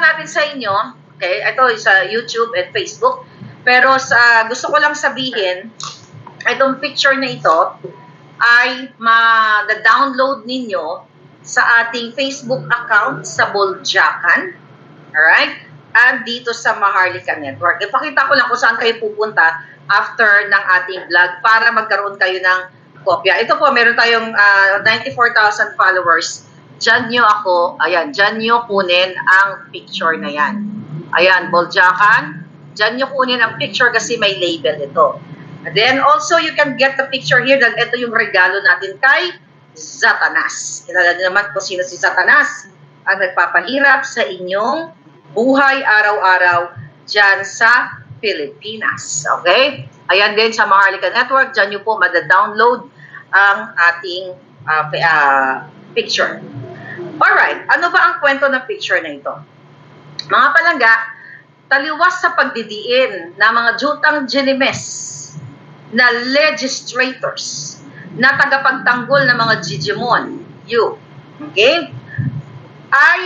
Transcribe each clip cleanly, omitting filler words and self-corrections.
natin sa inyo, okay, ito sa YouTube at Facebook, pero gusto ko lang sabihin, itong picture na ito ay ma-download ninyo sa ating Facebook account sa Boljakan, alright, at dito sa Maharlika Network. Ipakita ko lang kung saan kayo pupunta after ng ating vlog para magkaroon kayo ng kopya. Ito po, meron tayong 94,000 followers. Diyan nyo ako, ayan, diyan nyo kunin ang picture na yan. Ayan, Boljakan, diyan nyo kunin ang picture kasi may label ito. And then also, you can get the picture here dahil ito yung regalo natin kay Satanas. Kilala niyo naman kung sino si Satanas, ang nagpapahirap sa inyong buhay araw-araw dyan sa Pilipinas. Okay? Ayan din sa Maharlika Network, dyan nyo po mada-download ang ating picture. Alright, ano ba ang kwento ng picture na ito? Mga palangga, taliwas sa pagdidiin ng mga jutang ginimes na legislators na tagapagtanggol ng mga Digimon, okay, ay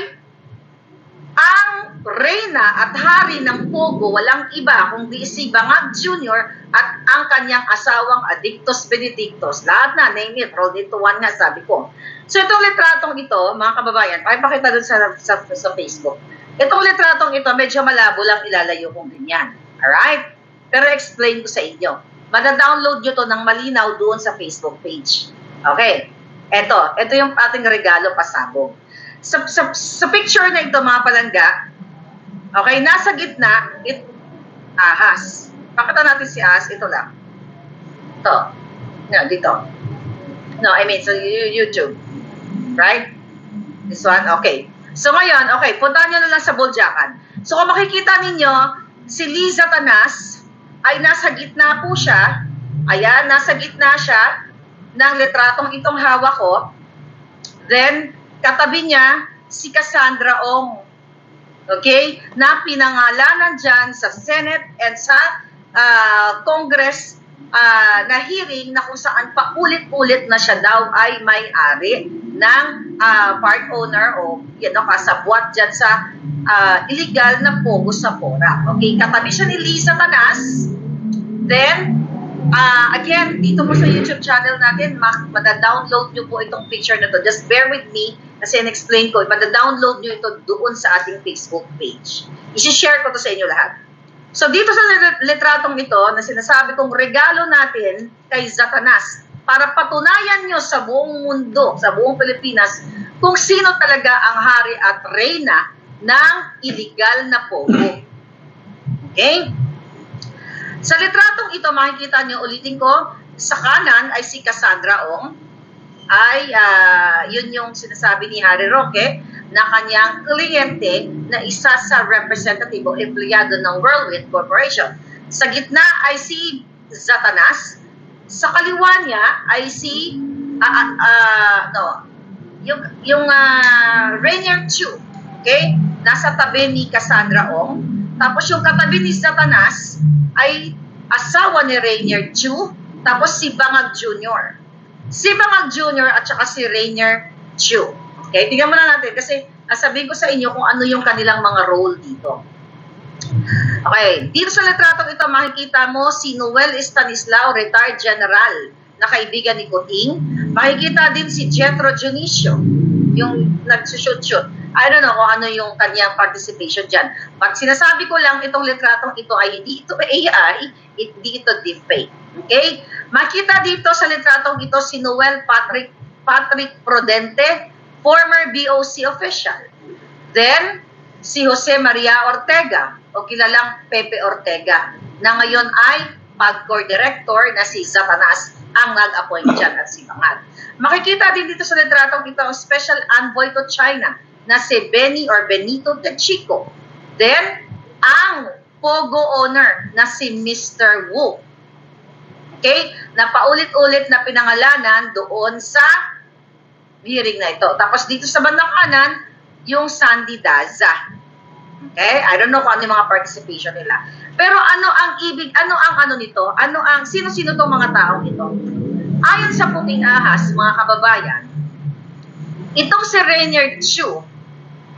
ang reyna at hari ng Pogo, walang iba kundi si Bangag Jr. at ang kanyang asawang Adictos Benedictos. Lahat na, name it, roll into one nga, sabi ko. So itong litratong ito, mga kababayan, pakipakita dun sa Facebook. Itong litratong ito, medyo malabo lang ilalayo kong ganyan. Alright? Pero explain ko sa inyo. Mada-download nyo to ng malinaw doon sa Facebook page. Okay. Ito yung ating regalo pasabog. Sa picture na ito, mga palangga, okay, nasa gitna, ahas. Pakita natin si ahas, ito lang. Ito. No, dito. No, I mean, sa YouTube. Right? This one, okay. So ngayon, okay, puntahan nyo na lang sa Boljakan. So kung makikita ninyo, si Liza Tanas, ay nasa gitna po siya. Ayan, nasa gitna siya ng litratong itong hawak ko. Then, katabi niya si Cassandra Ong. Okay? Na pinangalanan dyan sa Senate and sa Congress na hearing na kung saan paulit-ulit na siya daw ay may-ari ng part owner o kasabwat dyan sa illegal na Pogo sa Pora. Okay? Katabi siya ni Liza Tanas. Then, again, dito po sa YouTube channel natin, mada-download nyo po itong picture na to. Just bear with me kasi in-explain ko. Mada-download nyo ito doon sa ating Facebook page. I-share ko to sa inyo lahat. So, dito sa litratong ito, na sinasabi kong regalo natin kay Satanas para patunayan nyo sa buong mundo, sa buong Pilipinas, kung sino talaga ang hari at reyna ng illegal na Pogo. Okay? Sa litratong ito, makikita nyo, ulitin ko, sa kanan ay si Cassandra Ong, ay yun yung sinasabi ni Harry Roque, na kanyang kliyente na isa sa representative o empleyado ng Whirlwind Corporation. Sa gitna ay si Satanas, sa kaliwa niya ay si yung Rainier Chu, okay? Nasa tabi ni Cassandra Ong. Tapos yung katabi ni Satanas ay asawa ni Rainier Chu, tapos si Bangag Jr. Si Bangag Jr. at saka si Rainier Chu. Okay, tingnan muna natin kasi sabihin ko sa inyo kung ano yung kanilang mga role dito. Okay, dito sa litratong ito makikita mo si Noel Stanislao, retired general na kaibigan ni Kuting. Makikita din si Jetro Junicio, yung nagsushoot-shoot. I don't know kung ano yung kanyang participation dyan. But sinasabi ko lang, itong litratong ito ay hindi ito AI, hindi ito deepfake. Okay? Makita dito sa litratong ito si Noel Patrick Prudente, former BOC official. Then, si Jose Maria Ortega, o kilalang Pepe Ortega, na ngayon ay PAGCOR director na si Satanas ang nag-appoint dyan at si Bangag. Makikita din dito sa litratong ito ang special envoy to China na si Benito de Chico. Then, ang Pogo owner na si Mr. Wu. Okay? Na paulit-ulit na pinangalanan doon sa hearing na ito. Tapos dito sa bandang kanan, yung Sandy Daza. Okay? I don't know kung ano yung mga participation nila. Pero ano ang ano nito? Sino-sino tong mga taong ito? Ayon sa Puting Ahas, mga kababayan, itong si Rainier Chu,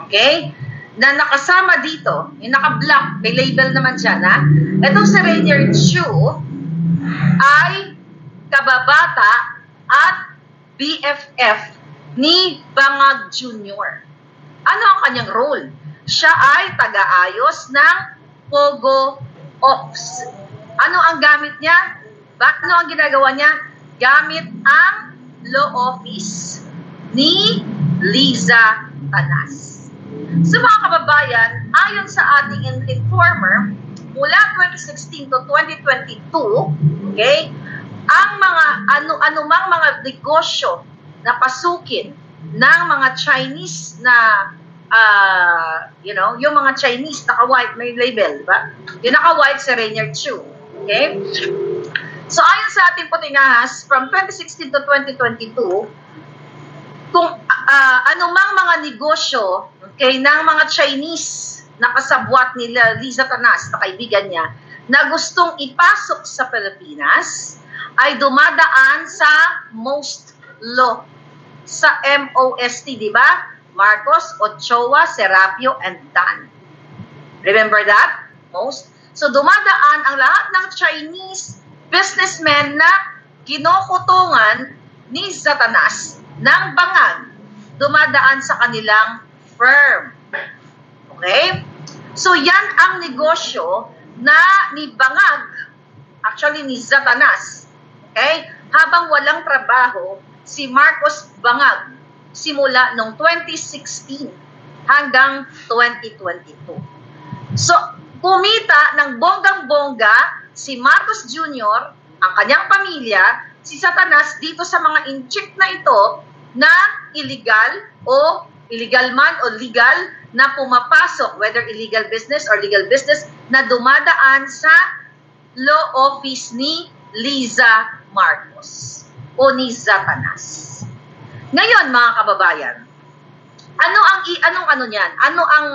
okay? na nakasama dito, yung naka-black, may label naman dyan, ha? Itong si Rainier Chu ay kababata at BFF ni Bangag Jr. Ano ang kanyang role? Siya ay taga-ayos ng Pogo Ops. Ano ang gamit niya? Ano ang ginagawa niya? Gamit ang law office ni Liza Tanas. So mga kababayan, ayon sa ating informer, mula 2016 to 2022, okay, ang mga anumang mga negosyo na pasukin ng mga Chinese na yung mga Chinese naka-white, may label, di ba? Yung naka-white si Rainier Chu. Okay? So ayon sa ating puting ahas, from 2016 to 2022, kung anumang mga negosyo, okay, ng mga Chinese na kasabwat nila Liza Tanas na kaibigan niya na gustong ipasok sa Pilipinas ay dumadaan sa MOST law, sa MOST, di ba? Marcos, Ochoa, Serapio, and Dan. Remember that? MOST. So dumadaan ang lahat ng Chinese businessmen na kinukutungan ni Satanas ng Bangag, dumadaan sa kanilang firm. Okay? So yan ang negosyo na ni Bangag, actually ni Satanas. Okay? Habang walang trabaho, si Marcos Bangag simula noong 2016 hanggang 2022. So, kumita ng bonggang-bongga si Marcos Jr., ang kanyang pamilya, si Satanas dito sa mga incheck na ito na illegal o illegal man o legal na pumapasok, whether illegal business or legal business, na dumadaan sa law office ni Liza Marcos o ni Satanas. Ngayon, mga kababayan, anong niyan? Ano ang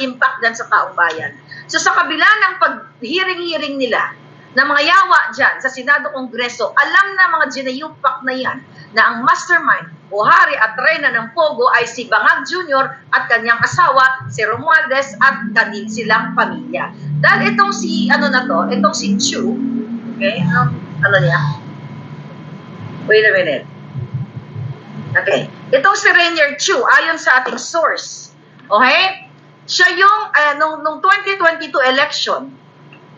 impact dan sa taong bayan? So sa kabila ng pag-hearing nila na mga yawa dyan sa Senado Kongreso, alam na mga ginayupak na yan na ang mastermind o hari at reyna ng Pogo ay si Bangag Jr. at kanyang asawa, si Romualdez at kanin silang pamilya. Dahil itong si, itong si Chu, okay, ano niya? Wait a minute. Okay. Itong si Rainier Chu, ayon sa ating source, okay, siya yung, nung 2022 election,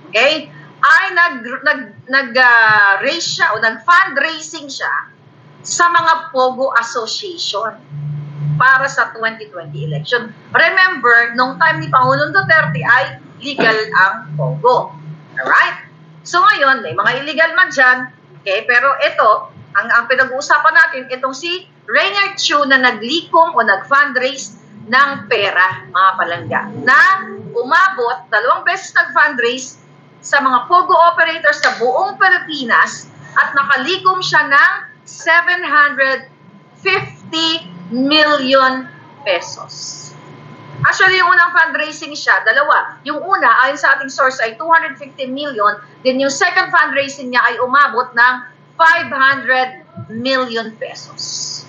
okay, ay nag-raise siya o nag-fundraising siya sa mga Pogo Association para sa 2020 election. Remember, nung time ni Pangulong Duterte ay legal ang Pogo. Alright? So ngayon, may mga illegal man dyan, okay, pero ito, ang pinag-uusapan natin, itong si Rainier Chu na naglikom o nag-fundraise ng pera, mga palangga, na umabot, 2 beses nag-fundraise sa mga Pogo operators sa buong Pilipinas at nakalikom siya ng 750 million pesos. Actually, yung unang fundraising siya, 2. Yung una, ayon sa ating source, ay 250 million. Then yung second fundraising niya ay umabot ng 500 million pesos.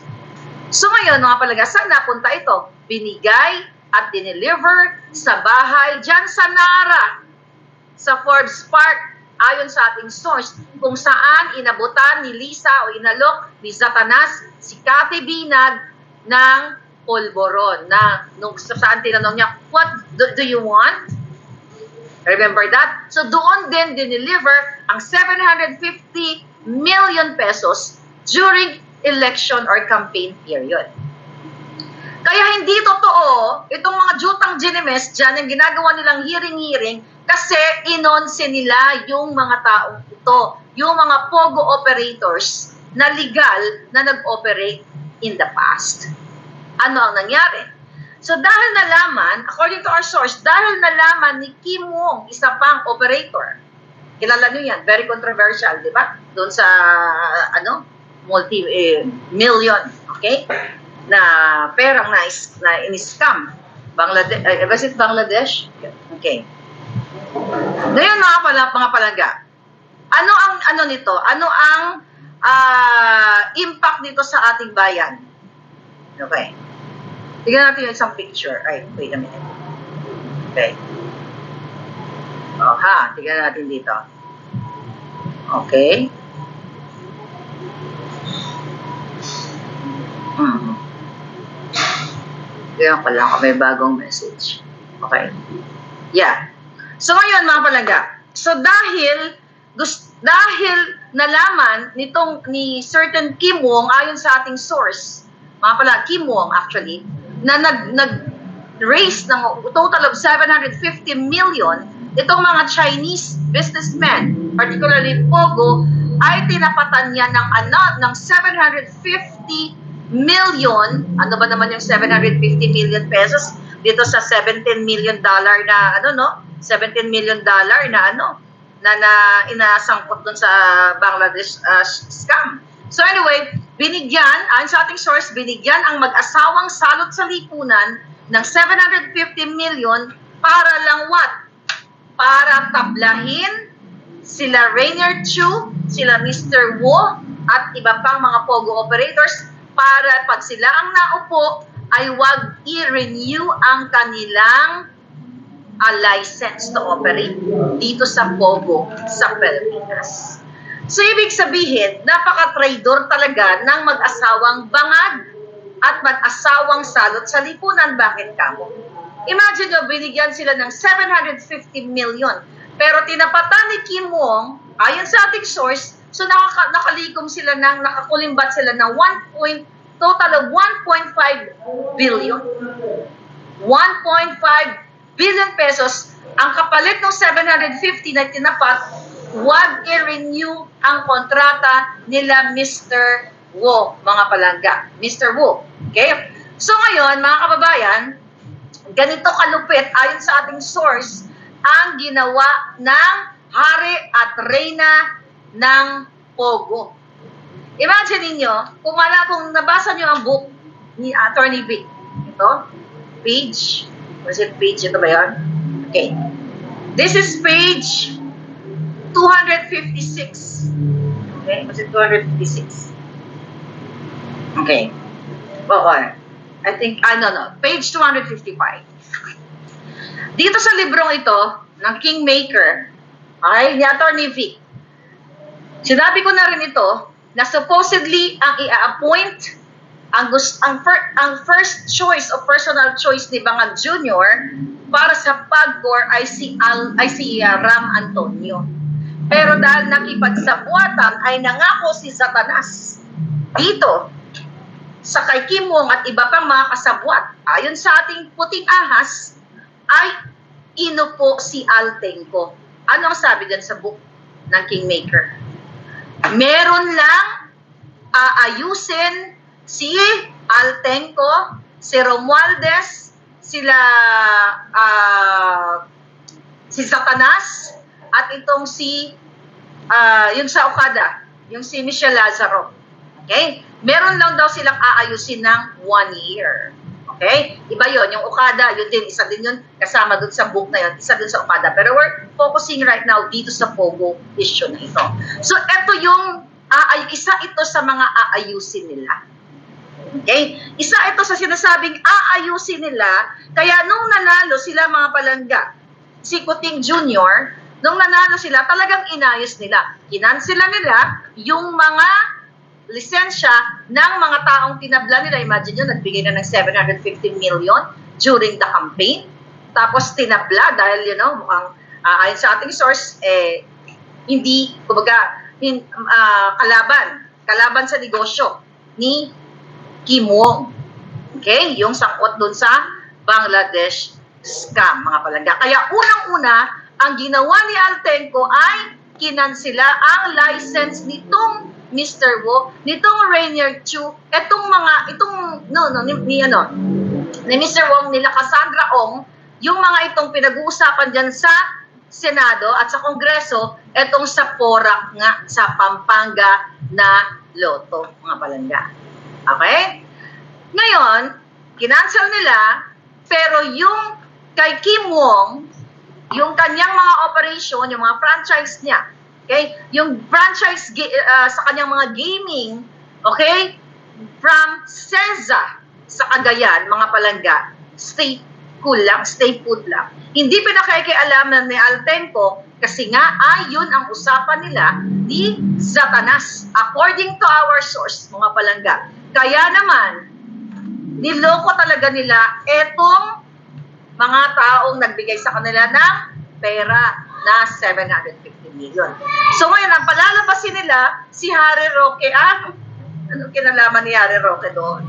So ngayon, mga palaga, saan napunta ito? Binigay at dineliver sa bahay dyan sa Nara, sa Forbes Park, ayon sa ating source, kung saan inabutan ni Lisa o inalok ni Satanas si Cathy Binag ng polvoron na nung saan tinanong niya, what do you want? Remember that? So doon din dineliver ang 750 million pesos during election or campaign period. Kaya hindi totoo itong mga jutang ginimes dyan ang ginagawa nilang hearing kasi inonse nila yung mga taong ito, yung mga Pogo operators na legal na nag-operate in the past. Ano ang nangyari? So dahil nalaman, according to our source, dahil nalaman ni Kim Wong, isa pang operator, kilala nyo yan, very controversial, di ba? Doon sa, multi-million, okay? Na perang na in-scam. Was it Bangladesh? Okay. Ngayon mga palangga, ano ang nito? Ano ang impact nito sa ating bayan? Okay. Tignan natin yung isang picture. Ay, wait a minute. Okay. Tignan natin dito. Okay. Tignan ko lang kung may bagong message. Okay. Yeah. So ngayon mga palangga, so dahil nalaman ni certain Kim Wong ayon sa ating source, mga pala Kim Wong actually, na nag-raise ng total of 750 million itong mga Chinese businessmen, particularly Pogo, ay tinapatan niya ng 750 million. Ano ba naman yung 750 million pesos dito sa 17 million dollar na $17 million na inasangkot dun sa Bangladesh scam. So anyway, ayon sa ating source, binigyan ang mag-asawang salot sa lipunan ng 750 million para lang what? Para tablahin sila Rainier Chu, sila Mr. Wu, at iba pang mga Pogo operators para pag sila ang naupo ay wag i-renew ang kanilang license to operate dito sa Pogo sa Pilipinas. So ibig sabihin, napaka-traidor talaga ng mag-asawang bangag at mag-asawang salot sa lipunan. Bakit kamo? Imagine nyo, binigyan sila ng 750 million. Pero tinapatan ni Kim Wong, ayon sa ating source, so nakalikom sila nakakulimbat sila ng total of 1.5 billion. 1.5 billion pesos ang kapalit ng 750 na tinapat, wag i-renew ang kontrata nila Mr. Wu, mga palangga. Mr. Wu. Okay? So ngayon, mga kababayan, ganito kalupit ayon sa ating source ang ginawa ng hari at reyna ng Pogo. Imagine niyo, kung nabasa niyo ang book ni Attorney Vic, ito, page, was it page? Ito ba yun? Okay. This is page 256. Okay, was it 256? Okay. Okay. I think, no. Page 255. Dito sa librong ito, ng Kingmaker, okay, ni Attorney Vic, sinabi ko na rin ito, na supposedly ang i-appoint, ang first choice o personal choice ni Bangag Jr. para sa PAGCOR ay si Ram Antonio. Pero dahil nakipagsabwatan ay nangako si Satanas dito sa kay Kim Wong at iba pang mga kasabwat. Ayon sa ating puting ahas, ay inupo si Altenco. Ano ang sabi dyan sa book ng Kingmaker? Meron lang aayusin si Altenco, si Romualdez, si Satanas, at itong yung sa Okada, yung si Michelle Lazaro. Okay? Meron lang daw silang aayusin ng 1 year. Okay? Iba yon, yung Okada, yun din, isa din yun, kasama dun sa book na yun, isa dun sa Okada. Pero we're focusing right now dito sa Pogo issue na ito. So, ito yung, isa ito sa mga aayusin nila. Okay? Isa ito sa sinasabing aayusin nila, kaya nung nanalo sila mga palangga, si Kuting Jr., nung nanalo sila, talagang inayos nila. Kinansela nila yung mga lisensya ng mga taong tinabla nila. Imagine nyo, nagbigay na ng 750 million during the campaign. Tapos tinabla dahil, mukhang ayon sa ating source, hindi, kalaban sa negosyo ni Kim Wong. Okay? Yung sangkot dun sa Bangladesh scam, mga palangga. Kaya unang-una, ang ginawa ni Altenco ay kinansela ang license nitong Mr. Wu, nitong Rainier Chu, ni Mr. Wong, nila Cassandra Ong, yung mga itong pinag-uusapan dyan sa Senado at sa Kongreso, itong sa Porac nga, sa Pampanga na loto, mga palangga. Okay? Ngayon, kinansel nila, pero yung kay Kim Wong, yung kanyang mga operation, yung mga franchise niya, okay? Yung franchise sa kanyang mga gaming, okay? From CEZA, sa Cagayan, mga palangga, stay cool lang, stay put lang. Hindi pinakikialaman ni Altenco kasi nga ayon ang usapan nila ni Satanas. According to our source, mga palangga. Kaya naman, niloko talaga nila etong mga taong nagbigay sa kanila ng pera na 750 million. So ngayon, ang palalabasin nila, si Harry Roque, anong kinalaman ni Harry Roque doon?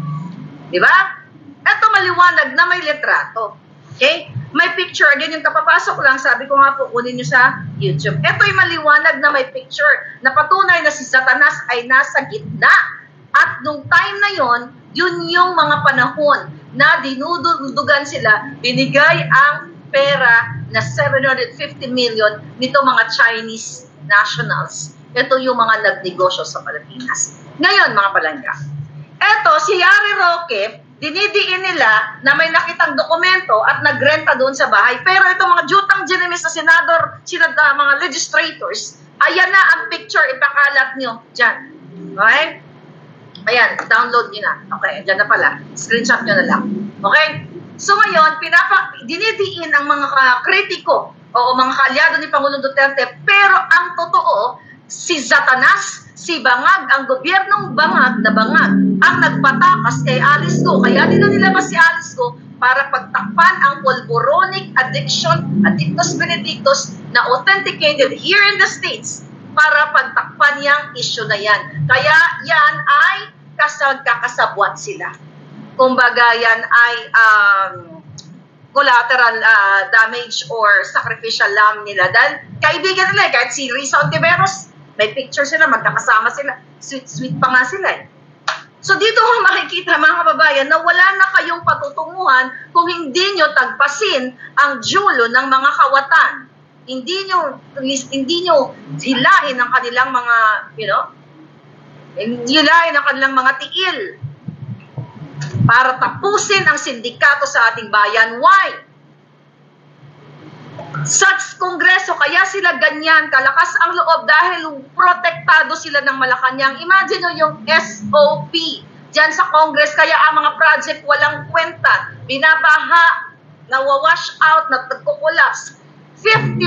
Di ba? Ito maliwanag na may litrato. Okay? May picture. Again, yung kapapasok lang, sabi ko nga po, kunin nyo sa YouTube. Ito'y maliwanag na may picture na patunay na si Satanas ay nasa gitna. At nung time na yon, yun yung mga panahon na dinudugan sila, binigay ang pera na 750 million nito mga Chinese nationals. Ito yung mga nagnegosyo sa Pilipinas. Ngayon, mga palangga, eto, si Harry Roque, dinidiin nila na may nakitang dokumento at nagrenta doon sa bahay. Pero itong mga jutang genimis na senador, mga legislators, ayan na ang picture, ipakalat nyo dyan. Okay? Ayan, download nyo na. Okay, dyan na pala. Screenshot nyo na lang. Okay? So ngayon, dinidiin ang mga kritiko o mga kaalyado ni Pangulong Duterte, pero ang totoo, si Satanas, si Bangag, ang gobyernong Bangag na Bangag, ang nagpatakas kay Alice Go. Kaya nilabas si Alice Go para pagtakpan ang pulboronic addiction, addictus benedictus, na authenticated here in the States para pagtakpan yung issue na yan. Kaya yan ay kakasabwat sila. Kumbaga yan ay collateral damage or sacrificial lamb nila. Dahil kaibigan nila, kahit si Risa Ontiveros, may picture sila, magkakasama sila. Sweet-sweet pa nga sila eh. So dito mo makikita mga kababayan na wala na kayong patutunguhan kung hindi nyo tagpasin ang julo ng mga kawatan. Hindi nyo hilahin ang kanilang mga, hilahin ang kanilang mga tiil para tapusin ang sindikato sa ating bayan. Why? Sa Kongreso, kaya sila ganyan, kalakas ang loob dahil protektado sila ng Malacanang. Imagine nyo yung SOP dyan sa Congress, kaya ang mga project walang kwenta, binabaha, nawawash out, nagko-collapse. 50%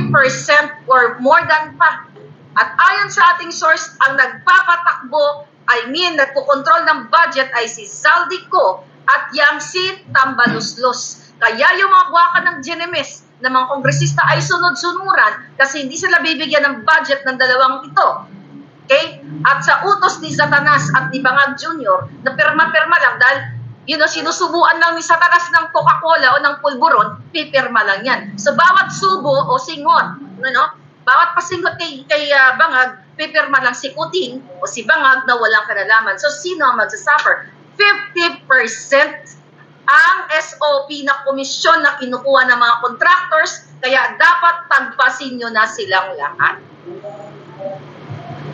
or more than pa. At ayon sa ating source, ang nagpapatakbo, nagkukontrol ng budget ay si Zaldico at yang si Tambaluslos. Kaya yung mga buwakan ng GNMS na mga kongresista ay sunod-sunuran kasi hindi sila bibigyan ng budget ng dalawang ito. Okay? At sa utos ni Satanas at ni Bangag Jr. na pirma-pirma lang dahil sinusubuan lang ni Satanas ng Coca-Cola o ng pulburon, pipirma lang yan. So bawat subo o singot, bawat pasingot kay Bangag, pipirma lang si Kuting o si Bangag na walang kanalaman. So sino ang magsasuffer? 50% ang SOP na komisyon na kinukuha ng mga contractors, kaya dapat tagpasin nyo na silang lahat.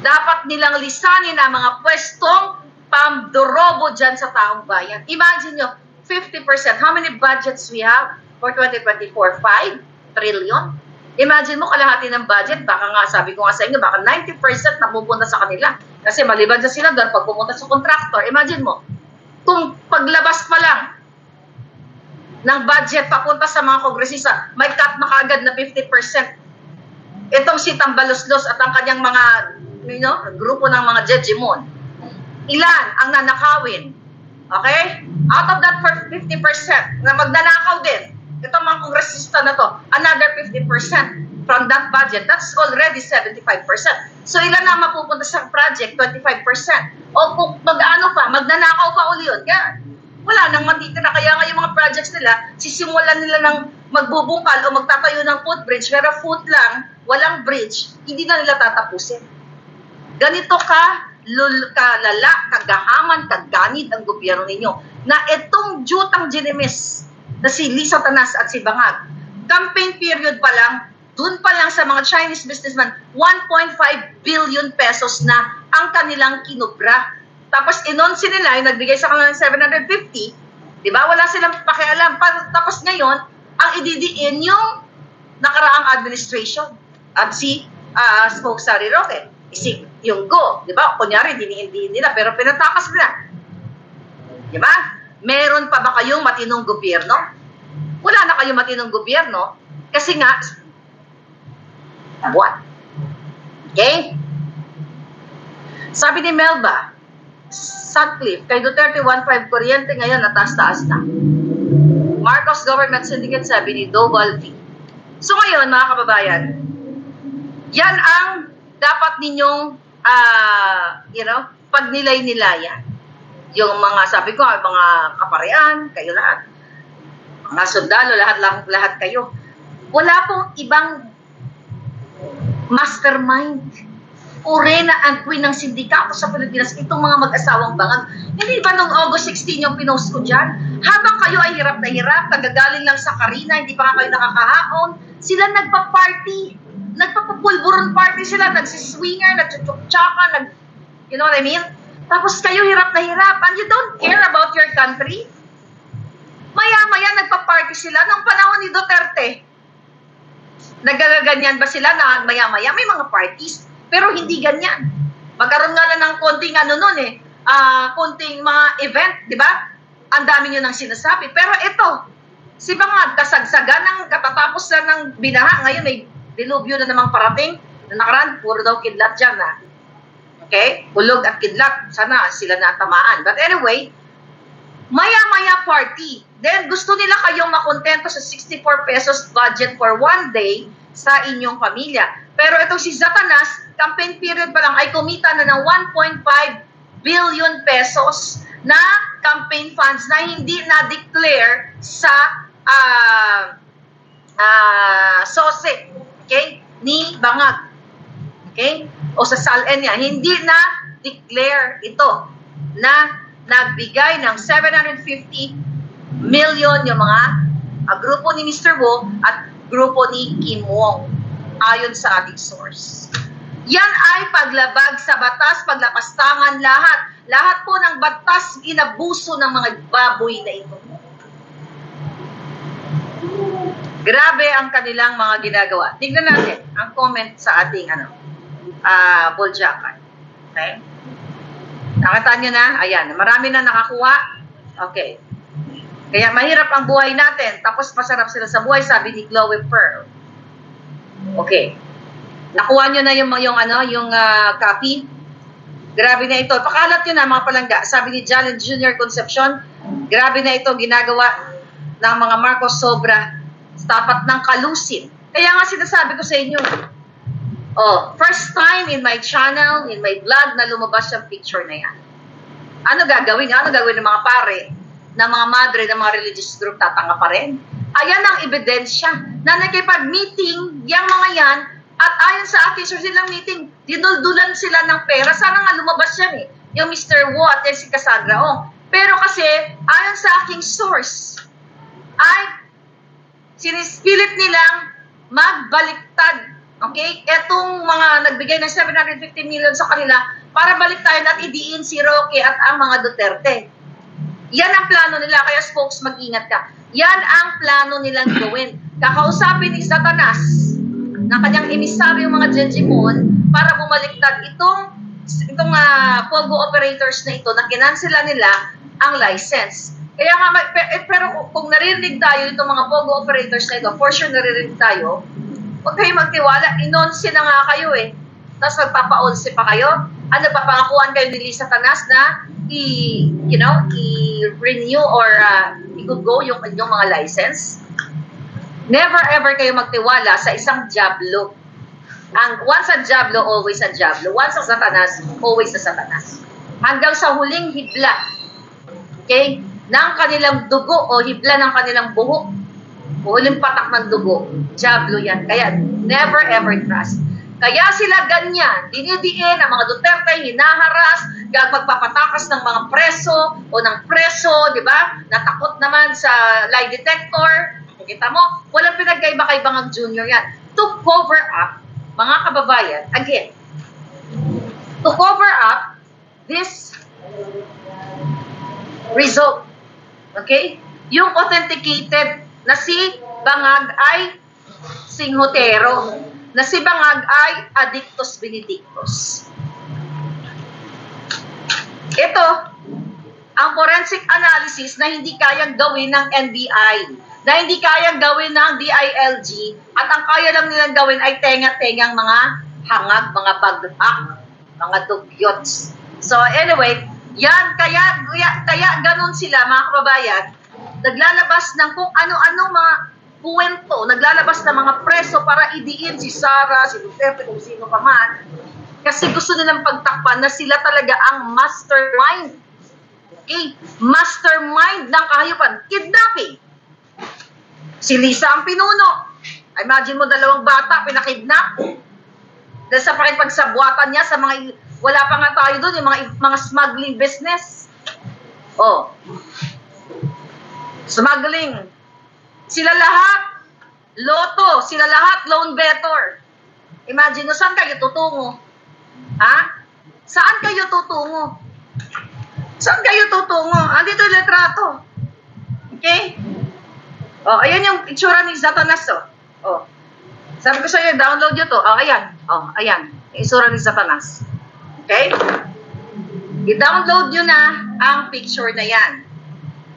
Dapat nilang lisanin ang mga pwestong pamdorobo dyan sa taong bayan. Imagine nyo, 50%. How many budgets we have for 2024? 5 trillion? Imagine mo, kalahati ng budget, baka nga, sabi ko nga sa inyo, baka 90% napupunta sa kanila. Kasi maliban sa sila doon, pag pumunta sa contractor, imagine mo, kung paglabas pa lang ng budget papunta sa mga kongresista, may cut na kaagad na 50%. Itong si Tambaluslos at ang kanyang mga grupo ng mga Jejimon, ilan ang nanakawin? Okay? Out of that 50% na magnanakaw din, itong mga kongresista na to, another 50% from that budget, that's already 75%. So ilan na mapupunta sa project? 25%. O kung magnanakaw pa uli yun. Kaya wala nang matitira. Kaya nga yung mga projects nila, sisimulan nila ng magbubungkal o magtatayo ng footbridge, pero foot lang, walang bridge, hindi na nila tatapusin. Ganito kalala, kagahaman, kaganid ang gobyerno ninyo na itong jutang genimis na si Lisa Tanas at si Bangag, campaign period pa lang, dun pa lang sa mga Chinese businessman, 1.5 billion pesos na ang kanilang kinubra. Tapos inonsi nila, yung nagbigay sa kanila ng 750, di ba? Wala silang pakialam. Tapos ngayon, ang ididiin yung nakaraang administration at si Spokes Harry Roque. Yung Go, di ba? Kunyari, diniin nila, pero pinatakas nila. Di ba? Meron pa ba kayong matinong gobyerno? Wala na kayong matinong gobyerno kasi nga, what? Okay? Sabi ni Melba, Sutcliffe, kay Duterte 1.5 kuryente ngayon, nataas-taas na. Marcos Government Syndicate, sabi ni Doval V. So ngayon, mga kababayan, yan ang dapat ninyong, pagnilay-nilayan. Yung mga, sabi ko, mga kaparean, kayo lahat. Mga sundalo, lahat kayo. Wala pong ibang mastermind o rena and queen ng sindikato sa Pilipinas, itong mga mag-asawang bangag. Hindi ba nung August 16 yung pinost ko dyan? Habang kayo ay hirap na hirap, nagagaling lang sa Karina, hindi pa kayo nakakahaon, sila nagpa-party, nagpapapulburon party sila, nagsiswinger, nagchuchukchaka, you know what I mean? Tapos kayo hirap na hirap, and you don't care about your country? Maya-maya nagpa-party sila nung panahon ni Duterte. Nagaganyan ba sila na maya-maya? May mga parties, pero hindi ganyan. Magkaroon nga lang ng konting konting mga event, di ba? Ang dami nyo nang sinasabi. Pero ito, si Bangag, kasagsagan ng katatapos na ng binaha, ngayon may dilubyo na namang parating, na nakaraan, puro daw kidlat dyan na. Okay? Ulog at kidlat, sana sila natamaan. But anyway, maya-maya party. Then, gusto nila kayong makontento sa 64 pesos budget for one day sa inyong pamilya. Pero itong si Satanas, campaign period pa lang ay kumita na ng 1.5 billion pesos na campaign funds na hindi na-declare sa SOSE, okay, ni Bangag. Okay? O sa SALN niya. Hindi na-declare ito na nagbigay ng 750 million yung mga grupo ni Mr. Wu at grupo ni Kim Wong ayon sa ating source. Yan ay paglabag sa batas, paglapastangan lahat. Lahat po ng batas inabuso ng mga baboy na ito. Grabe ang kanilang mga ginagawa. Tignan natin ang comment sa ating Buljakan. Okay? Nakita nyo na? Ayan. Marami na nakakuha. Okay. Kaya mahirap ang buhay natin. Tapos masarap sila sa buhay, sabi ni Chloe Pearl. Okay. Nakuha nyo na yung copy. Grabe na ito. Pakalat nyo na mga palangga. Sabi ni Jalen Jr. Concepcion, grabe na ito ginagawa ng mga Marcos sobra tapat ng kalusin. Kaya nga sinasabi ko sa inyo, first time in my channel, in my vlog, na lumabas yung picture na yan. Ano gagawin? Ano gagawin ng mga pare, ng mga madre, ng mga religious group, tatanga pa rin? Ayan ang ebidensya na nakipag-meeting yung mga yan at ayon sa akin, so silang meeting, dinuldulan sila ng pera. Sana nga lumabas yan yung Mr. Wu at si Cassandra Ong. Pero kasi, ayon sa aking source, ay sinispilit nilang magbaliktad. Okay? Etong mga nagbigay ng 750 million sa kanila para baliktayan at idiin si Roque at ang mga Duterte. Yan ang plano nila. Kaya spokes, mag-ingat ka. Yan ang plano nilang gawin. Kakausapin ni Satanas na kanyang emisaryo yung mga Jejimon para bumaliktad itong Pogo operators na ito na kinansela nila ang license. Kaya nga, pero kung naririnig tayo itong mga Pogo operators na ito, for sure naririnig tayo, huwag kayo magtiwala, inonsi na nga kayo Tapos magpapa-onsi pa kayo. Ano, papangakuan kayo ni Satanas na i-renew or i-go yung inyong mga license? Never ever kayo magtiwala sa isang Diablo. Once a Diablo, always a Diablo. Once a Satanas, always a Satanas. Hanggang sa huling hibla, okay, ng kanilang dugo o hibla ng kanilang buhok, huling patak ng dugo, Diablo yan. Kaya never ever trust. Kaya sila ganyan, dinidiin ang mga Duterte, hinaharas, magpapatakas ng mga preso o ng preso, di ba? Natakot naman sa lie detector. Kita mo, walang pinagkaiba-kaibang ang junior yan. To cover up, mga kababayan, again, to cover up this result. Okay? Yung authenticated na si Bangag ay Singhotero, na si Bangag ay Addictus Benedictus. Ito ang forensic analysis na hindi kayang gawin ng NBI, na hindi kayang gawin ng DILG, at ang kaya lang nilang gawin ay tenga-tengang mga hangag, mga bagpak, mga dugyots. So anyway, yan, kaya ganun sila mga kababayan, naglalabas ng kung ano-ano mga kwento, naglalabas ng mga preso para idiin si Sara, si Duterte, kung sino pa man, kasi gusto nilang pagtakpan na sila talaga ang mastermind. Okay? Mastermind ng kahayupan. Kidnapping. Si Lisa ang pinuno. Imagine mo, 2 bata, pinakidnap. Dahil sa pakipagsabwatan niya sa mga, wala pa nga tayo doon, yung mga smuggling business. Oh. Smuggling. Sila lahat, loto, sila lahat, loan better. Imagine nyo, saan kayo tutungo? Ha? Saan kayo tutungo? Saan kayo tutungo? Andito yung letrato. Okay? Oh, ayan yung itsura ni Satanas, oh. Oh. Sabi ko sa iyo, download nyo to. Oh, ayan. Oh, ayan. Yung itsura ni Satanas. Okay? I-download nyo na ang picture na yan.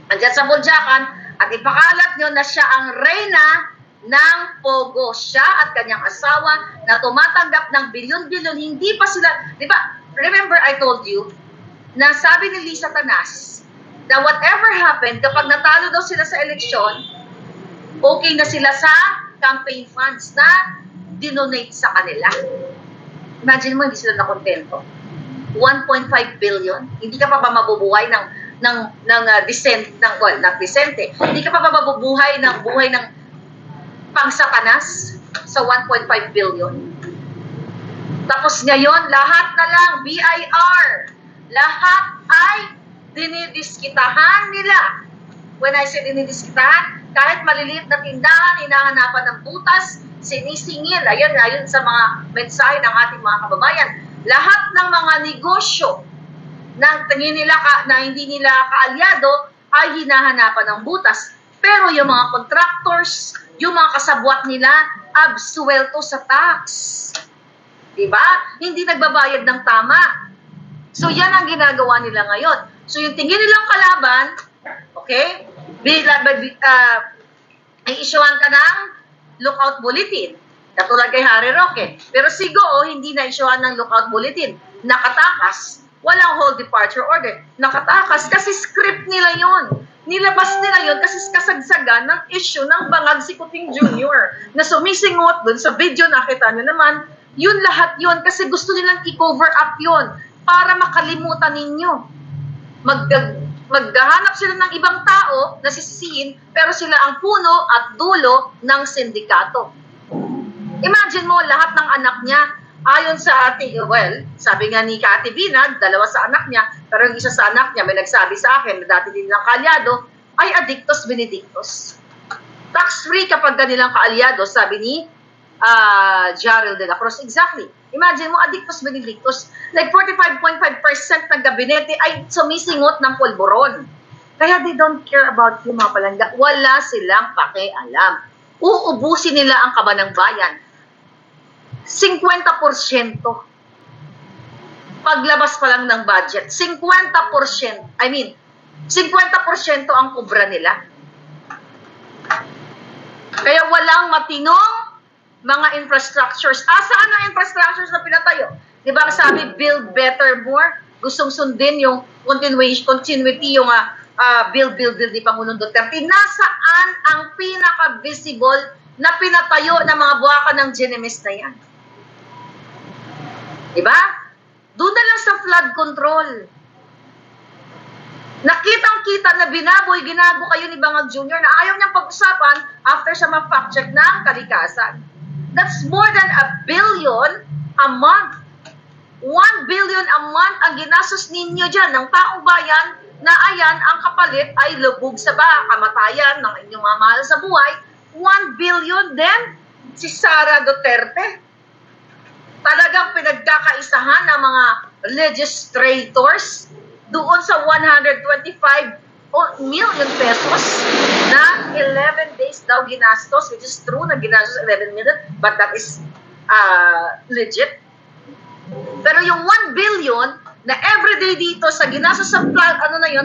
Andyan sa Buljakan, at ipakalat nyo na siya ang reyna ng Pogo. Siya at kanyang asawa na tumatanggap ng bilyon-bilyon. Hindi pa sila, di ba, remember I told you, na sabi ni Lisa Tanas, na whatever happened, kapag natalo daw sila sa eleksyon, okay na sila sa campaign funds na dinonate sa kanila. Imagine mo, hindi sila nakontento. 1.5 billion, hindi ka pa ba mabubuhay ng decent, well, not decente, hindi ka pa ba mabubuhay ng buhay ng pang-Satanas sa 1.5 billion? Tapos ngayon, lahat na lang, BIR, lahat ay dinidiskitahan nila. When I say dinidiskitahan, kahit maliliit na tindahan, hinahanapan ng butas, sinisingil, ayon sa mga mensahe ng ating mga kababayan, lahat ng mga negosyo na tingin nila na hindi nila kaalyado ay hinahanapan ng butas. Pero yung mga contractors, yung mga kasabwat nila, absuelto sa tax. Diba? Hindi nagbabayad ng tama. So yan ang ginagawa nila ngayon. So yung tingin nilang kalaban, okay, i-issuean ka ng lookout bulletin. Katulad kay Harry Roque. Pero si Go, hindi na-issuean ng lookout bulletin. Nakatakas. Walang whole departure order. Nakatakas kasi script nila yon. Nilabas nila yon kasi kasagsagan ng issue ng Bangag si Kuting Jr. na sumisingot dun sa video, nakita nyo naman, yun lahat yon kasi gusto nilang i-cover up yon para makalimutan ninyo. Maghahanap sila ng ibang tao na sisisihin, pero sila ang puno at dulo ng sindikato. Imagine mo, lahat ng anak niya, ayon sa ating, well, sabi nga ni Kati Binag, 2 sa anak niya, pero yung isa sa anak niya, may nagsabi sa akin na dati din nilang kaalyado, ay addictus benedictus. Tax-free kapag kanilang kaalyado, sabi ni Jarrell de la Cruz. Exactly. Imagine mo, addictus benedictus, like 45.5% ng gabinete ay sumisingot ng polboron. Kaya they don't care about yung mga palangga. Wala silang pakialam. Uubusin nila ang kaba ng bayan. 50%. Paglabas pa lang ng budget, 50%, 50% ang kubra nila. Kaya walang matinong mga infrastructures. Saan ang infrastructures na pinatayo? Di ba sabi, build better more? Gustong sundin yung continuity, yung build ni Pangulong Duterte. Nasaan ang pinaka-visible na pinatayo ng mga buwakan ng GNMS na yan? Diba? Doon na lang sa flood control. Nakitang-kita na ginago kayo ni Bangag Jr. na ayaw niyang pag-usapan after sa ma-fact check ng kalikasan. That's more than 1 billion a month. 1 billion a month ang ginastos ninyo dyan ng taong bayan na ayan ang kapalit ay lubog sa kamatayan ng inyong mga mahal sa buhay. 1 billion din si Sara Duterte. Talagang pinagkakaisahan ng mga legislators doon sa 125 million pesos na 11 days daw ginastos, which is true na ginastos 11 million, but that is legit. Pero yung 1 billion na everyday dito sa ginasa sa flood,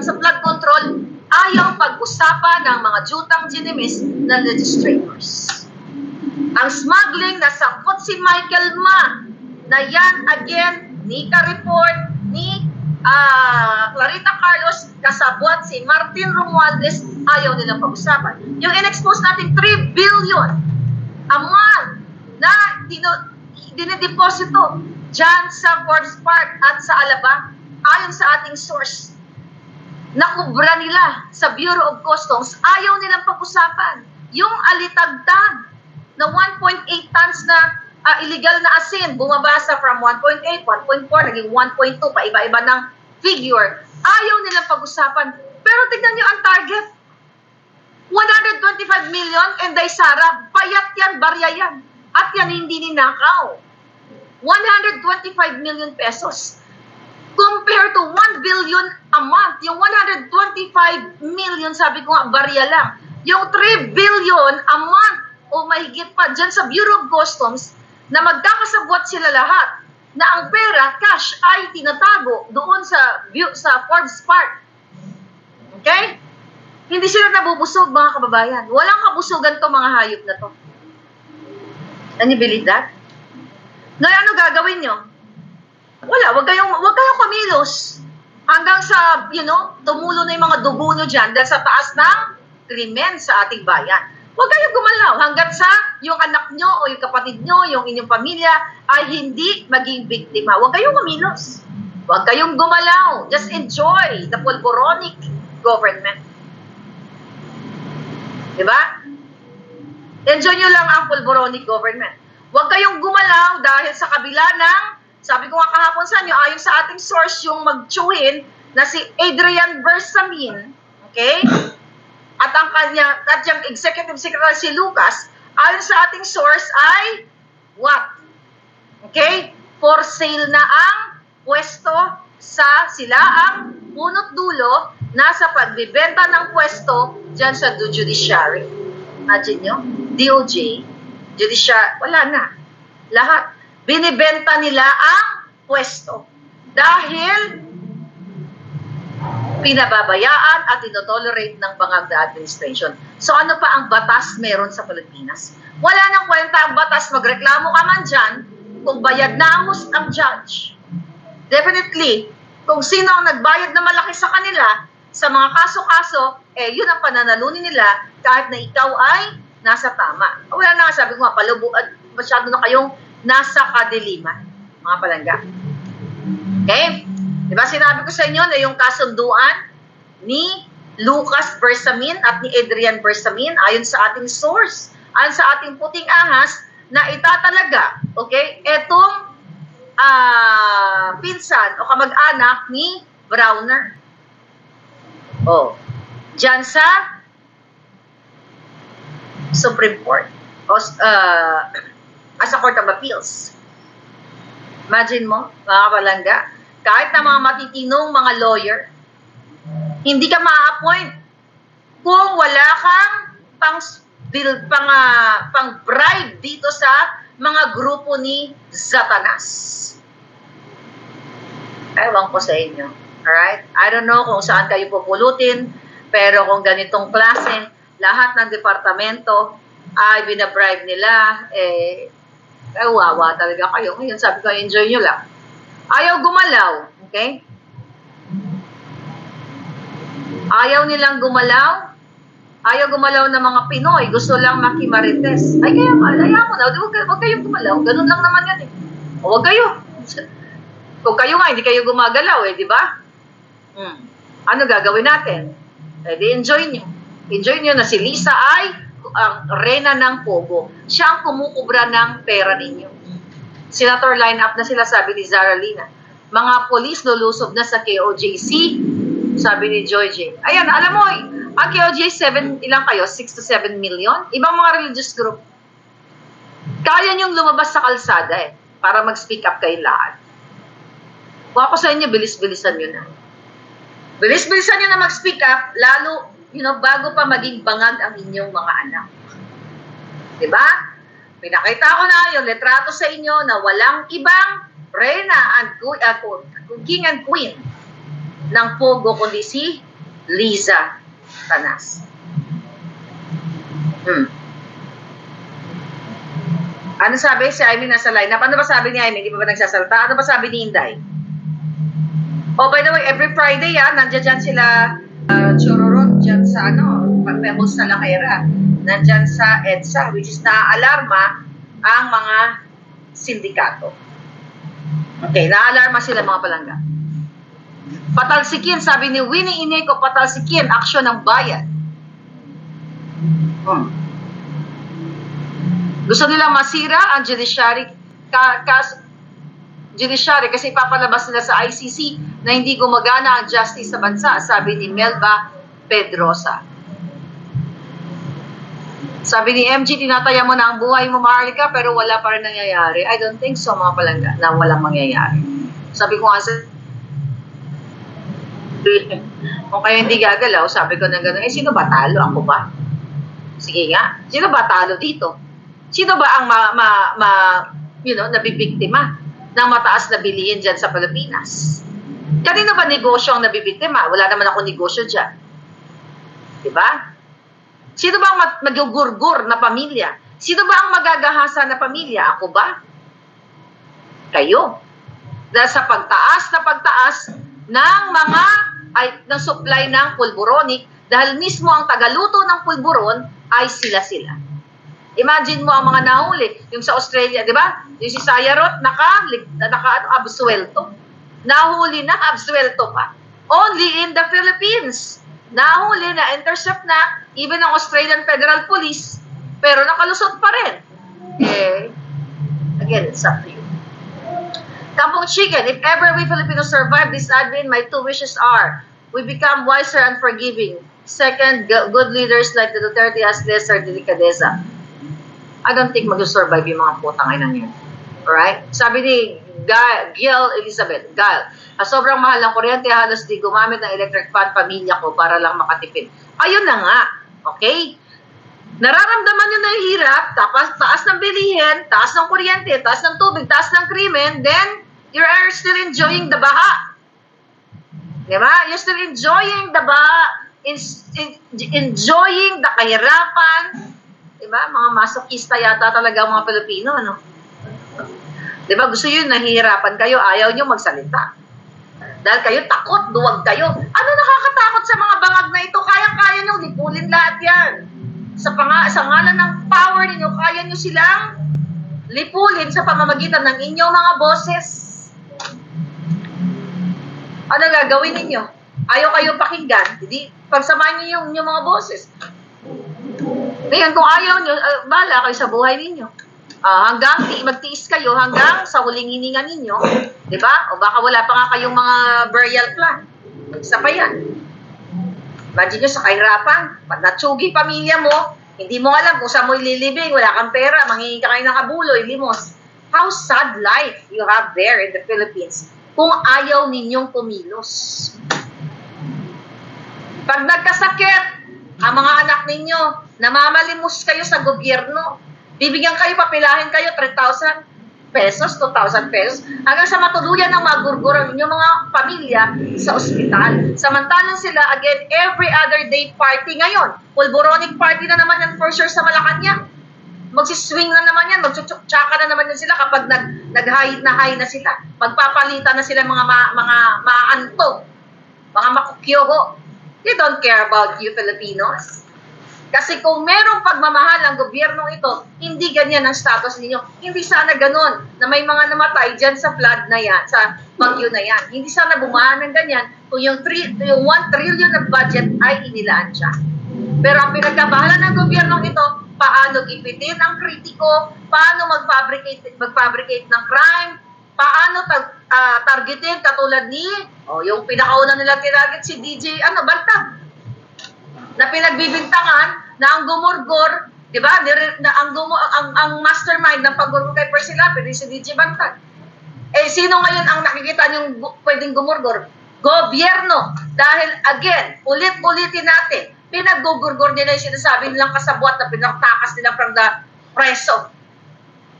sa flood control, ayaw pag-usapan ng mga jutang ginimis na legislators. Ang smuggling na sangkot si Michael Ma, na yan again, Nika report, ni Clarita Carlos, kasabwat si Martin Romualdez, ayaw nilang pag-usapan. Yung in-expose natin 3 billion a month na dinideposito dyan sa Forbes Park at sa Alabang, ayon sa ating source, nakubra nila sa Bureau of Customs, ayaw nilang pag-usapan. Yung alitagtag na 1.8 tons na illegal na asin, bumabasa from 1.8, 1.4, naging 1.2, paiba-iba ng figure. Ayaw nilang pag-usapan. Pero tignan nyo ang target. 125 million, Inday Sara, payat yan, barya yan. At yan hindi ninakaw. 125 million pesos. Compared to 1 billion a month. Yung 125 million, sabi ko nga, barya lang. Yung 3 billion a month, o mahigit pa, dyan sa Bureau of Customs, na magkakasabwat sila lahat, na ang pera, cash, ay tinatago doon sa Forbes Park. Okay? Hindi sila nabubusog, mga kababayan. Walang kabusugan to mga hayop na to. Can you believe that? Ngayon, ano gagawin nyo? Wala, wag kayong kumilos. Hanggang sa, tumulo na yung mga dugo nyo dyan dahil sa taas ng krimen sa ating bayan. Huwag kayong gumalaw hanggat sa yung anak nyo o yung kapatid nyo, yung inyong pamilya ay hindi maging biktima. Huwag kayong kumilos. Huwag kayong gumalaw. Just enjoy the pulboronic government. Diba? Enjoy nyo lang ang pulboronic government. Huwag kayong gumalaw dahil sa kabila ng, sabi ko nga kahapon sa inyo, ayon sa ating source, yung magtsuhin na si Adrian Bersamin, okay? At ang kanyang executive secretary si Lucas, ayon sa ating source ay what? Okay? For sale na ang pwesto sila ang punot dulo nasa pagbibenta ng pwesto dyan sa judiciary. Imagine nyo, DOJ, judiciary, wala na. Lahat. Binibenta nila ang pwesto. Dahil pinababayaan at tinotolerate ng bangag na administration. So ano pa ang batas meron sa Pilipinas? Wala nang kwenta ang batas, magreklamo ka man dyan kung bayad na ang judge. Definitely, kung sino ang nagbayad na malaki sa kanila, sa mga kaso-kaso, yun ang pananalunin nila kahit na ikaw ay nasa tama. Wala na nga, sabi ko nga, masyado na kayong nasa kadiliman, mga palangga. Okay? Diba sinabi ko sa inyo na yung kasunduan ni Lucas Bersamin at ni Adrian Bersamin ayon sa ating source, ayon sa ating puting ahas, na itatalaga, okay, etong pinsan o kamag-anak ni Browner. Dyan sa Supreme Court as a Court of Appeals. Imagine mo, mga palangga, kahit na mga matitinong mga lawyer, hindi ka ma-appoint kung wala kang pang-bribe dito sa mga grupo ni Satanas. Ewan ko sa inyo. Alright? I don't know kung saan kayo pupulutin, pero kung ganitong klase, lahat ng departamento ay binabribe nila, wawa talaga kayo. Ngayon sabi ko, enjoy nyo lang. Ayaw gumalaw, okay? Ayaw nilang gumalaw. Ayaw gumalaw ng mga Pinoy. Gusto lang makimarites. Ay, kaya mo na. Huwag kayong gumalaw. Ganun lang naman yan eh. Huwag kayo. Kung kayo nga, hindi kayo gumagalaw di ba? Ano gagawin natin? Di enjoy nyo. Enjoy nyo na si Lisa ay ang reyna ng Pogo. Siya ang kumukubra ng pera ninyo. Senator line-up na sila, sabi ni Zara Lina. Mga polis lulusob na sa KOJC, sabi ni Joy J. Ayan, alam mo, ang KOJC, ilang kayo? 6 to 7 million? Ibang mga religious group. Kaya niyong lumabas sa kalsada para mag-speak up kayo lahat. Kung ako sa inyo, bilis-bilisan nyo na. Bilis-bilisan nyo na mag-speak up, lalo, bago pa maging bangag ang inyong mga anak. Diba? Pinakita ko na yung litrato sa inyo na walang ibang Reyna King and Queen ng Pogo, kundi si Liza Tanas. Ano sabi? Si Amy nasa line. Ano ba sabi ni Amy? Hindi pa ba nagsasalta? Ano ba sabi ni Inday? Oh, by the way, every Friday nandiyan dyan sila Chororot dyan sa Pagpemos na Lakera. Nandyan sa EDSA, which is naaalarma ang mga sindikato. Okay, naaalarma sila mga palangga. Patalsikin, sabi ni Winnie Ineco, patalsikin, aksyon ng bayan. Gusto nila masira ang judiciary kasi ipapalabas nila sa ICC na hindi gumagana ang justice sa bansa, sabi ni Melba Pedrosa. Sabi ni MG, tinataya mo na ang buhay mo, Maharlika, pero wala pa rin nangyayari. I don't think so, mga palangga, na walang mangyayari. Sabi ko nga kung kayo hindi gagalaw, sabi ko na gano'n, sino ba talo? Ako ba? Sige nga, sino ba talo dito? Sino ba ang nabibiktima ng mataas na bilihin dyan sa Pilipinas? Kanino ba negosyo ang nabibiktima? Wala naman ako negosyo dyan. Diba? Sino ba ang magugurgur na pamilya? Sino ba ang magagahasa na pamilya? Ako ba? Kayo. Dahil sa pagtaas ng supply ng pulburonic, dahil mismo ang tagaluto ng pulburon ay sila-sila. Imagine mo ang mga nahuli, yung sa Australia, di ba? Yung si Sayarot, absuelto. Nahuli na, absuelto pa. Only in the Philippines. Nahuli na, intercept na, even ang Australian Federal Police, pero nakalusot pa rin. Again, it's up to you. Kampong Chicken, if ever we Filipinos survive this admin, my two wishes are, we become wiser and forgiving. Second, good leaders like the Duterte has lesser delicadeza. I don't think mag-survive yung mga putang ina niyan. Alright? Sabi ni Gail Elizabeth, sobrang mahal ng kuryente, halos di gumamit ng electric fan pamilya ko para lang makatipid. Ayun na nga. Okay? Nararamdaman nyo na yung hirap, taas ng bilihin, taas ng kuryente, taas ng tubig, taas ng krimen, then you are still enjoying the baha. Diba? You're still enjoying the baha, enjoying the kahirapan. Diba? Mga masokista yata talaga ang mga Pilipino, ano? Diba? Gusto yun, nahihirapan kayo, ayaw nyo magsalita. Dahil kayo takot, duwag kayo. Ano nakakatakot sa mga bangag na ito? Kayang-kaya nyo, lipulin lahat yan. Sa ngalan ng power ninyo, kaya nyo silang lipulin sa pamamagitan ng inyong mga boses. Ano gagawin ninyo? Ayaw kayo pakinggan, hindi pagsamahan nyo yung mga boses. Ngayon, kung ayaw nyo, bahala kayo sa buhay ninyo. Hanggang magtiis kayo, hanggang sa huling hininga ninyo, di ba? O baka wala pa nga kayong mga burial plan. Isa pa yan. Imagine nyo sa kahirapan, pag natsugi pamilya mo, hindi mo alam kung saan mo ililibing, wala kang pera, manghingi ka kayo ng kabuloy, limos. How sad life you have there in the Philippines kung ayaw ninyong kumilos. Pag nagkasakit, ang mga anak ninyo, namamalimos kayo sa gobyerno, bibigyan kayo, papilahin kayo, 3,000 pesos, 2,000 pesos, hanggang sa matuluyan ng magurguran ninyong mga pamilya sa ospital. Samantalang sila, again, every other day party ngayon. Pulboronic party na naman yan for sure sa Malacanang. Magsiswing na naman yan, magtsutsaka na naman yan sila kapag nag-high na sila. Magpapalitan na sila mga maanto, mga makukyoho. They don't care about you Filipinos. Kasi kung merong pagmamahal ang gobyernong ito, hindi ganyan ang status ninyo. Hindi sana ganun na may mga namatay dyan sa flood na yan, sa bagyo na yan. Hindi sana bumahan ng ganyan kung yung 1 trillion na budget ay inilaan siya. Pero ang pinagkabahala ng gobyernong ito, paano gipitin ang kritiko, paano mag-fabricate ng crime, paano targetin katulad ni, yung pinakauna nila tinarget si DJ, Bantag, na pinagbibintangan na ang gumurgor, di ba? Ang mastermind ng paggurgor kay Persilapi, si DJ Bantag. Sino ngayon ang nakikita niyong pwedeng gumurgor? Gobyerno. Dahil again, ulit-ulitin natin, pinaggugurgor nila yung sinasabi nilang kasabwat na pinaktakas nila from the preso.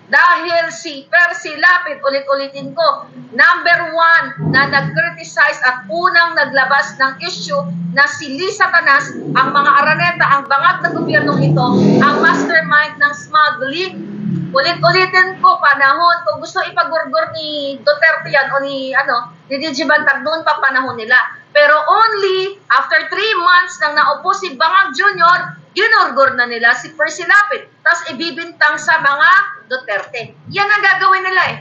Dahil si Percy Lapid, ulit-ulitin ko, number one na nag-criticize at unang naglabas ng issue na si Lisa Tanas, ang mga Araneta, ang bangag ng gobyernong ito, ang mastermind ng smuggling. Ulit-ulitin ko, panahon, kung gusto ipagurgur ni Duterte yan o ni DG Bantag, noon pa panahon nila. Pero only after 3 months nang naupo si Bangag Jr., ginurgur na nila si Percy Lapid. Tapos ibibintang sa mga Duterte. Yan ang gagawin nila eh.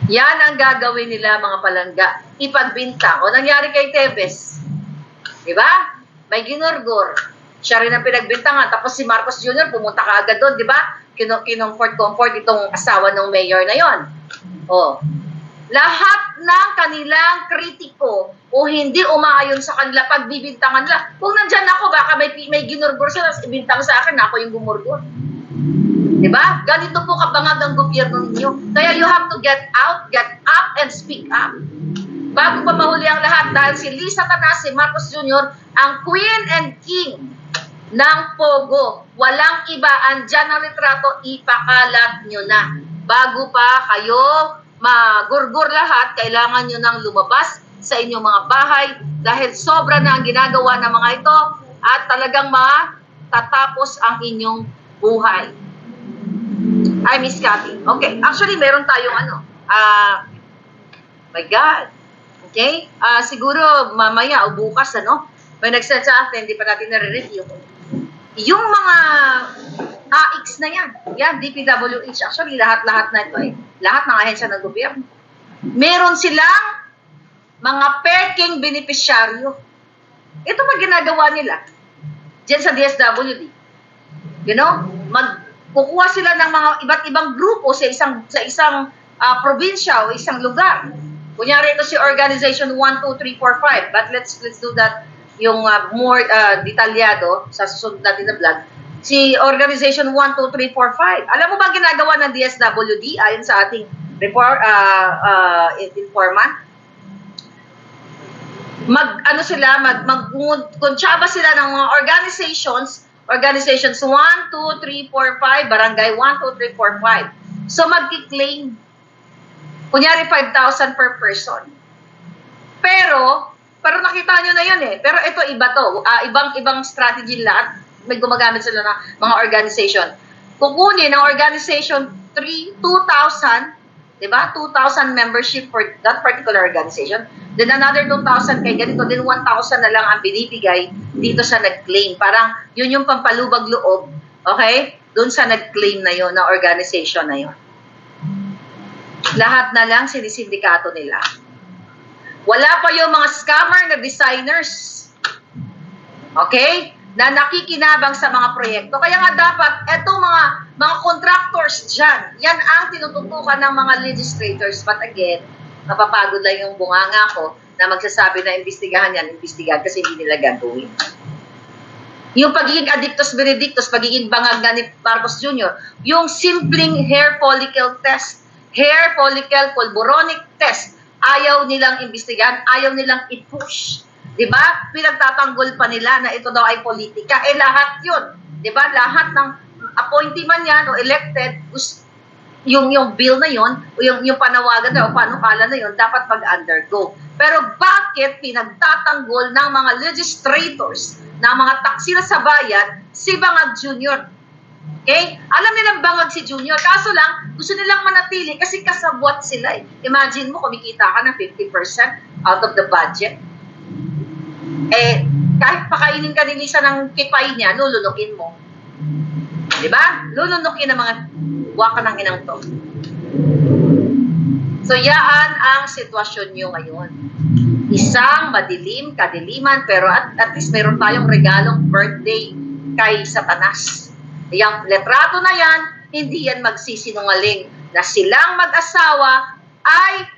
Yan ang gagawin nila mga palangga. Ipagbintang. O nangyari kay Tevez. Diba? May ginurgur. Siya rin ang pinagbintangan. Tapos si Marcos Jr. pumunta ka agad doon. Diba? Comfort itong asawa ng mayor na yon. O. Lahat ng kanilang kritiko o hindi umaayon sa kanila pagbibintangan nila. Kung nandyan ako, baka may ginurgur sila, ibintang sa akin, ako yung gumurgur. Diba? Ganito po kabangag ang gobyerno ninyo. Kaya you have to get out, get up, and speak up. Bago pa mahuli ang lahat, dahil si Lisa Tanas, si Marcos Jr., ang queen and king ng Pogo. Walang iba, andyan ang litrato, ipakalat nyo na. Bago pa kayo magurgur lahat, kailangan nyo nang lumabas sa inyong mga bahay dahil sobra na ang ginagawa ng mga ito at talagang matatapos ang inyong buhay. I miss Cathy. Okay, actually meron tayong my God. Okay? Siguro mamaya o bukas may nag-send sa atin, hindi pa natin nare-review. Yung mga AX na yan, DPWH, actually lahat-lahat na ito lahat ng ahensya ng gobyerno. Meron silang mga peking benepisyaryo. Ito ang ginagawa nila diyan sa DSWD. Kukuha sila ng mga iba't ibang grupo sa isang probinsya o isang lugar. Kunyari ito si Organization 1, 2, 3, 4, 5. But let's do that yung more detalyado sa susunod natin na vlog. Si Organization 1, 2, 3, 4, 5. Alam mo ba ginagawa ng DSWD ayon sa ating report, informant? Magkuntsaba sila ng mga organizations 1, 2, 3, 4, 5, barangay 1, 2, 3, 4, 5. So magki-claim, kunyari 5,000 per person. Pero nakita nyo na yun Pero ito iba to, ibang strategy lahat. May gumagamit sila ng mga organization. Kukunin ng organization 2,000, diba? 2,000 membership for that particular organization. Then another 2,000 kay ganito. Then 1,000 na lang ang binibigay dito sa nag-claim. Parang yun yung pampalubag loob. Okay? Doon sa nag-claim na yun, na organization na yun. Lahat na lang sinisindikato nila. Wala pa yung mga scammer na designers. Okay? Na nakikinabang sa mga proyekto. Kaya nga dapat, etong mga contractors dyan, yan ang tinututukan ng mga legislators. But again, mapapagod lang yung bunganga ko na magsasabi na imbestigahan kasi hindi nila gagawin. Yung pagiging addictus benedictus, pagiging bangag na ni Marcos Jr., yung simpleng hair follicle test, hair follicle pulboronic test, ayaw nilang imbestigahan, ayaw nilang i-push. Diba? Pinagtatanggol pa nila na ito daw ay politika. Lahat yun. Diba? Lahat ng appointee man yan o elected, yung bill na yun, o yung panawagan na o panukala na yun, dapat mag-undergo. Pero bakit pinagtatanggol ng mga legislators, ng mga taksila sa bayan, si Bangag Jr.? Okay? Alam nilang bangag si Junior, kaso lang, gusto nilang manatili kasi kasabwat sila Imagine mo, kumikita ka ng 50% out of the budget. Kahit pakainin ka ni Lisa ng kipay niya, lulunukin mo. Diba? Lulunukin ng mga waka ng inang to. So, yaan ang sitwasyon nyo ngayon. Isang madilim, kadiliman, pero at least meron tayong regalong birthday kay Satanas. Yung letrato na yan, hindi yan magsisinungaling na silang mag-asawa ay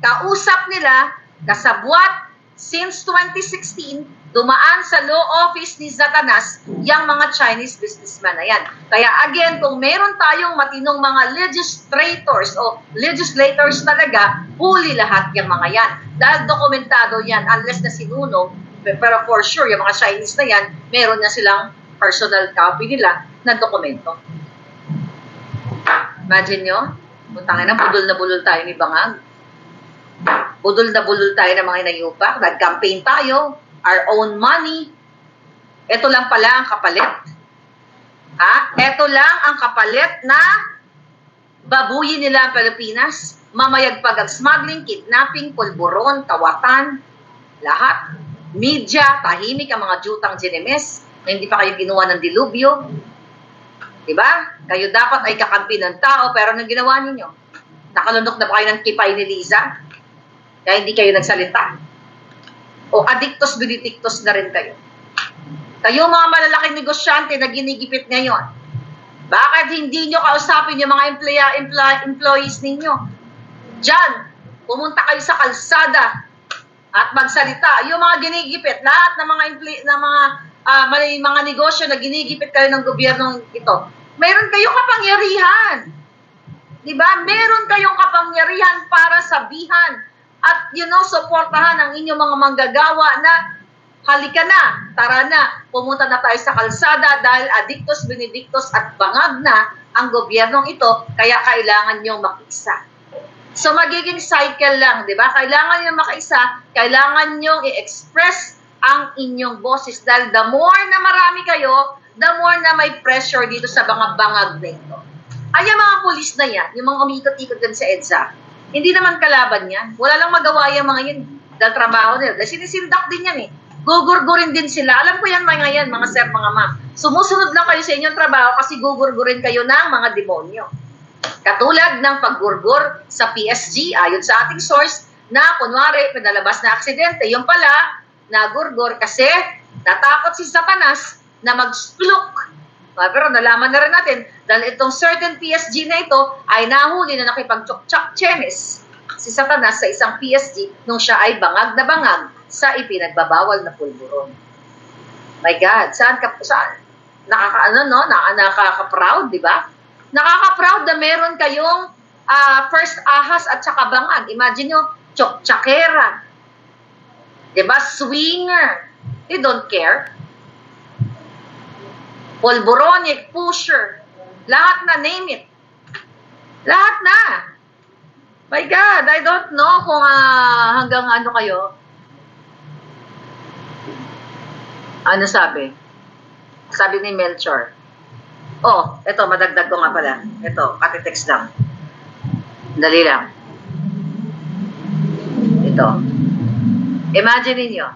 kausap nila, kasabwat, since 2016, dumaan sa law office ni Satanas yung mga Chinese businessman na yan. Kaya again, kung meron tayong matinong mga legislators o legislators talaga, huli lahat yung mga yan. Dahil dokumentado yan, unless na sinuno, pero for sure, yung mga Chinese na yan, meron na silang personal copy nila na dokumento. Imagine nyo, putangin na, budol na budol tayo ni Bangag. Budol na budol tayo ng mga inayupak. Nag-campaign tayo, our own money. Ito lang pala ang kapalit. Ito lang ang kapalit na babuyin nila ang Pilipinas. Mamayagpag ang smuggling, kidnapping, pulburon, kawatan, lahat. Media, tahimik ang mga jutang ginemes na hindi pa kayo ginawa ng dilubyo. Diba? Kayo dapat ay kakampi ng tao, pero anong ginawa ninyo? Nakalunok na ba kayo ng kipay ni Liza? Kaya hindi kayo nagsalita. O adiktos benedictos na rin kayo. Kayo mga malalaking negosyante na ginigipit ngayon, bakit hindi nyo kausapin yung mga employees ninyo? Diyan, pumunta kayo sa kalsada at magsalita. Yung mga ginigipit, lahat ng mga negosyo na ginigipit kayo ng gobyernong ito, meron kayong kapangyarihan. Diba? Meron kayong kapangyarihan para sabihan at suportahan ang inyong mga manggagawa na halika na, tara na, pumunta na tayo sa kalsada dahil adiktos, benedictos at bangag na ang gobyernong ito, kaya kailangan nyong makiisa. So magiging cycle lang, di ba? Kailangan nyong makiisa, kailangan nyong i-express ang inyong boses dahil the more na marami kayo, the more na may pressure dito sa mga bangag na ito. Ay, yung mga pulis na yan, yung mga umikot-ikot din sa EDSA, hindi naman kalaban yan. Wala lang magawa yung mga yun dahil trabaho nila. Dahil sinisindak din yan eh. Gugurgurin din sila. Alam ko yan mga sir, mga ma'am. Sumusunod lang kayo sa inyong trabaho kasi gugurgurin kayo ng mga demonyo. Katulad ng paggurgur sa PSG, ayon sa ating source, na kunwari, pinalabas na aksidente. Yung pala, nagurgur kasi natakot si Satanas na mag-spluk. Pero nalaman na rin natin, dahil itong certain PSG na ito ay nahuli na nakipag-tsak chenis si Satanas sa isang PSG nung siya ay bangag na bangag sa ipinagbabawal na pulburon. My God, saan? Nakaka-proud, di ba? Nakaka-proud na meron kayong first ahas at saka bangag. Imagine nyo, tsakera. Di ba? Swinger. They don't care. Pulburonic, pusher. Lahat na, name it. Lahat na. My God, I don't know kung hanggang ano kayo. Ano sabi? Sabi ni Melchor. Oh, eto, madagdag ko nga pala. Ito, katitext lang. Dali lang. Ito. Imagine niyo.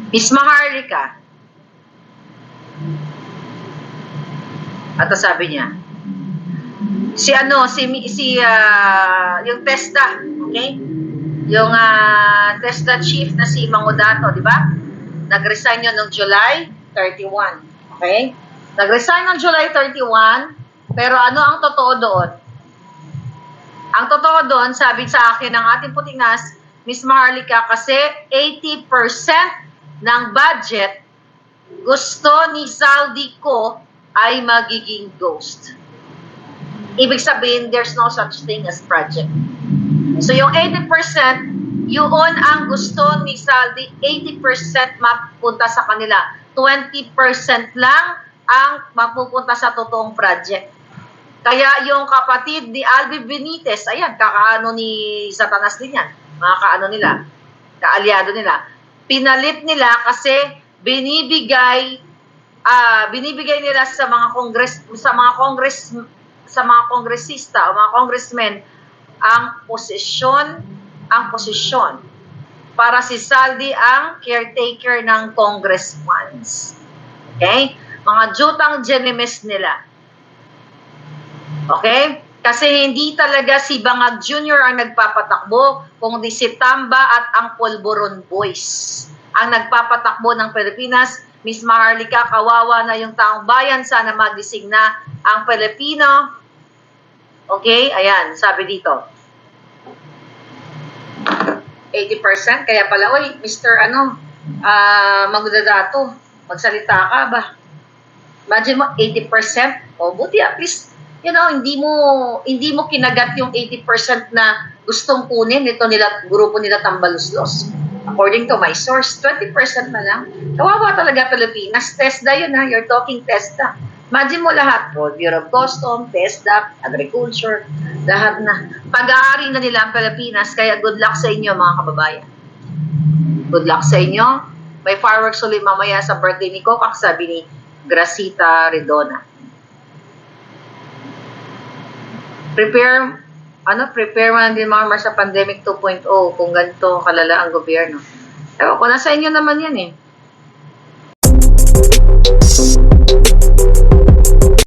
Miss Maharlika. At sabi niya, yung TESDA, okay? Yung TESDA chief na si Mangudato, di ba? Nag-resign yun noong July 31, okay? Nag-resign noong July 31, pero ano ang totoo doon? Ang totoo doon, sabi sa akin ng ating puting nas, Miss Maharlika, kasi 80% ng budget gusto ni Saldi ko ay magiging ghost. Ibig sabihin, there's no such thing as project. So yung 80%, yun ang gusto ni Saldi, 80% mapupunta sa kanila. 20% lang ang mapupunta sa totoong project. Kaya yung kapatid ni Albi Benitez, ayan, kakaano ni Satanas din yan. Mga kaano nila, kaalyado nila. Pinalit nila kasi binibigay nila sa mga kongresista o mga congressmen ang posisyon para si Saldi ang caretaker ng Congress funds. Okay? Mga jutang genimes nila. Okay? Kasi hindi talaga si Bangag Jr. ang nagpapatakbo, kundi si Tamba at ang Pulburon Boys ang nagpapatakbo ng Pilipinas. Miss Maharlika, kawawa na yung taong bayan, sana magising na ang Pilipino. Okay? Ayan, sabi dito. 80%, kaya pala, oy, Mr. Magdadato, magsalita ka ba? Imagine mo, 80%, o buti at least, hindi mo kinagat yung 80% na gustong kunin grupo nila Tambaluslos. According to my source, 20% na lang. Kawawa talaga Pilipinas. TESDA yun ha. You're talking TESDA. Imagine mo lahat po, Bureau of Customs, TESDAP, Agriculture, lahat na. Pag-aari na nila ang Pilipinas, kaya good luck sa inyo mga kababayan. Good luck sa inyo. May fireworks ulit mamaya sa birthday ni Kokak, sabi ni Gracita Redona. Prepare man din mga sa pandemic 2.0 kung ganito kalala ang gobyerno. Ewan ko, nasa inyo naman yan eh.